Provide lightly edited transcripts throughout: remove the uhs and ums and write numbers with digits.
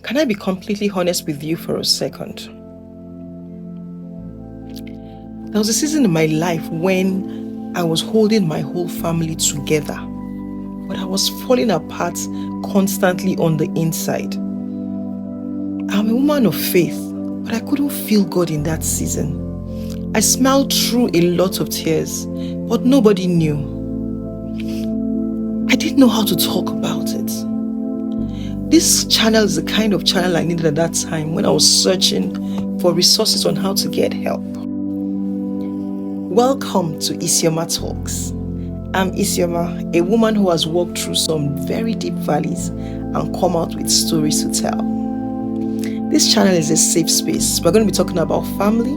Can I be completely honest with you for a second? There was a season in my life when I was holding my whole family together, but I was falling apart constantly on the inside. I'm a woman of faith, but I couldn't feel God in that season. I smiled through a lot of tears, but nobody knew. I didn't know how to talk about it. This channel is the kind of channel I needed at that time when I was searching for resources on how to get help. Welcome to Isioma Talks. I'm Isioma, a woman who has walked through some very deep valleys and come out with stories to tell. This channel is a safe space. We're going to be talking about family,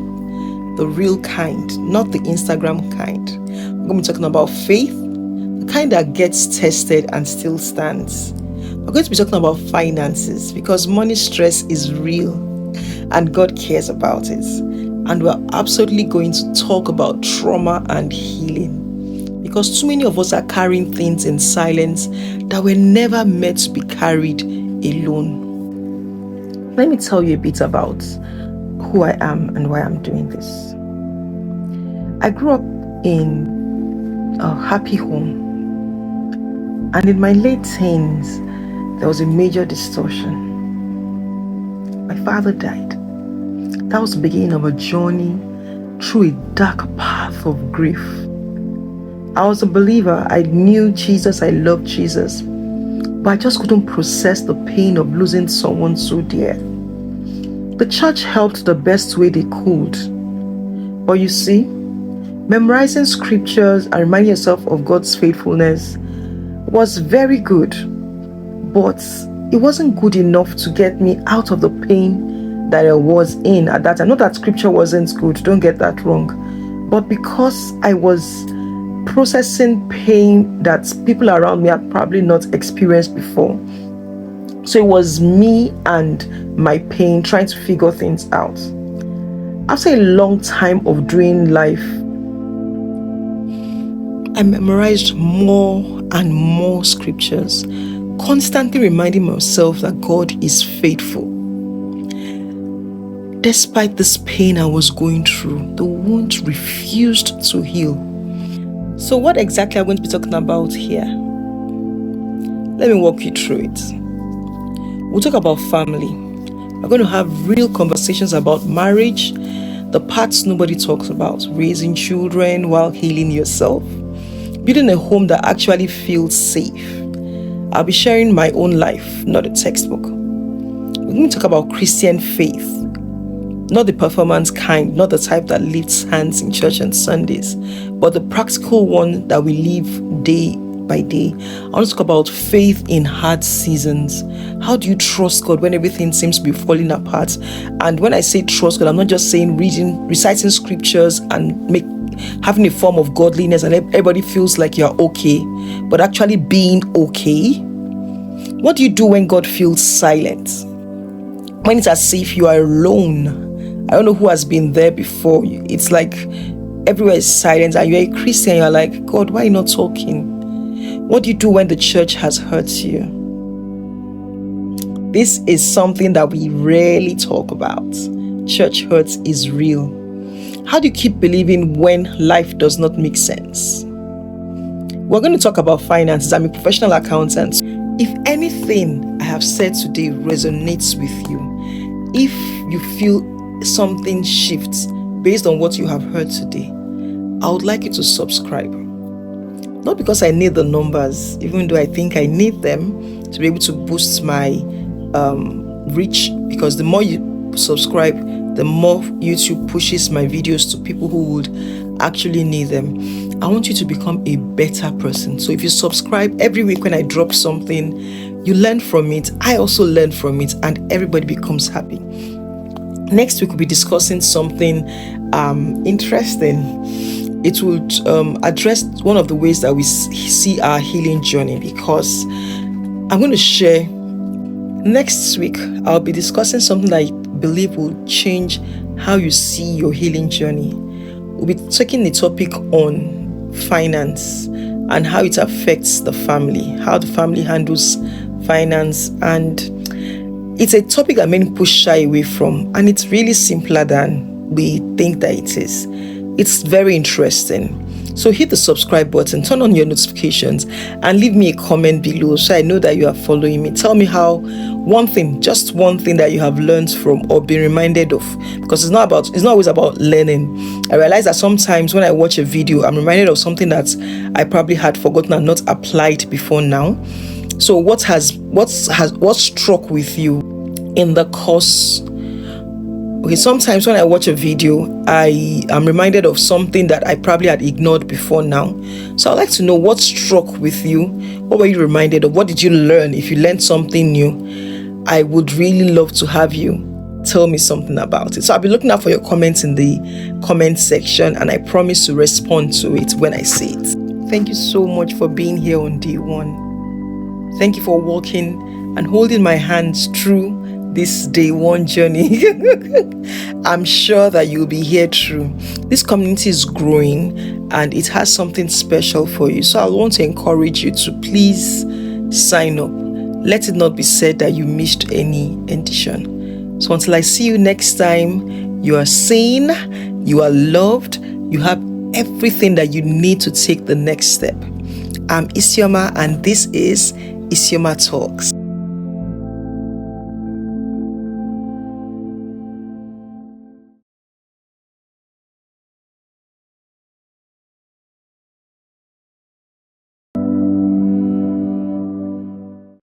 the real kind, not the Instagram kind. We're going to be talking about faith, the kind that gets tested and still stands. We're going to be talking about finances because money stress is real and God cares about it. And we're absolutely going to talk about trauma and healing because too many of us are carrying things in silence that were never meant to be carried alone. Let me tell you a bit about who I am and why I'm doing this. I grew up in a happy home, and in my late teens, there was a major distortion. My father died. That was the beginning of a journey through a dark path of grief. I was a believer. I knew Jesus. I loved Jesus. But I just couldn't process the pain of losing someone so dear. The church helped the best way they could. But you see, memorizing scriptures and reminding yourself of God's faithfulness was very good, but it wasn't good enough to get me out of the pain that I was in at that time. Not that scripture wasn't good, don't get that wrong, but because I was processing pain that people around me had probably not experienced before. So it was me and my pain trying to figure things out. After a long time of doing life, I memorized more and more scriptures, constantly reminding myself that God is faithful. Despite this pain I was going through, the wound refused to heal. So what exactly are we going to be talking about here? Let me walk you through it. We'll talk about family. We're going to have real conversations about marriage, the parts nobody talks about, raising children while healing yourself, building a home that actually feels safe. I'll be sharing my own life, not a textbook. We're going to talk about Christian faith, not the performance kind, not the type that lifts hands in church on Sundays, but the practical one that we live day by day. I want to talk about faith in hard seasons. How do you trust God when everything seems to be falling apart? And when I say trust God, I'm not just saying reciting scriptures and having a form of godliness and everybody feels like you're okay, but actually being okay. What do you do when God feels silent? When it's as if you are alone? I don't know who has been there before. It's like everywhere is silent and you're a Christian. You're like, God, why are you not talking? What do you do when the church has hurt you? This is something that we rarely talk about. Church hurt is real. How do you keep believing when life does not make sense? We're going to talk about finances. I'm a professional accountant. If anything I have said today resonates with you, if you feel something shifts based on what you have heard today, I would like you to subscribe. Not because I need the numbers, even though I think I need them to be able to boost my reach, because the more you subscribe, the more YouTube pushes my videos to people who would actually need them. I want you to become a better person. So if you subscribe every week when I drop something, you learn from it, I also learn from it, and everybody becomes happy. Next week we'll be discussing something interesting. It will address one of the ways that we see our healing journey, because I'm going to share next week. I'll be discussing something that I believe will change how you see your healing journey. We'll be taking the topic on finance and how it affects the family, how the family handles finance. And It's a topic that many push shy away from, and it's really simpler than we think that it is. It's very interesting. So hit the subscribe button, turn on your notifications, and leave me a comment below so I know that you are following me. Tell me how just one thing that you have learned from or been reminded of, because it's not always about learning. I realize that sometimes when I watch a video, I'm reminded of something that I probably had forgotten and not applied before now. So what struck with you in the course? Okay, sometimes when I watch a video, I am reminded of something that I probably had ignored before now. So I'd like to know what struck with you. What were you reminded of? What did you learn? If you learned something new, I would really love to have you tell me something about it. So I'll be looking out for your comments in the comment section, and I promise to respond to it when I see it. Thank you so much for being here on day one. Thank you for walking and holding my hands through this day one journey. I'm sure that you'll be here through. This community is growing and it has something special for you. So I want to encourage you to please sign up. Let it not be said that you missed any edition. So until I see you next time, you are sane, you are loved, you have everything that you need to take the next step. I'm Isioma, and this is Isioma Talks.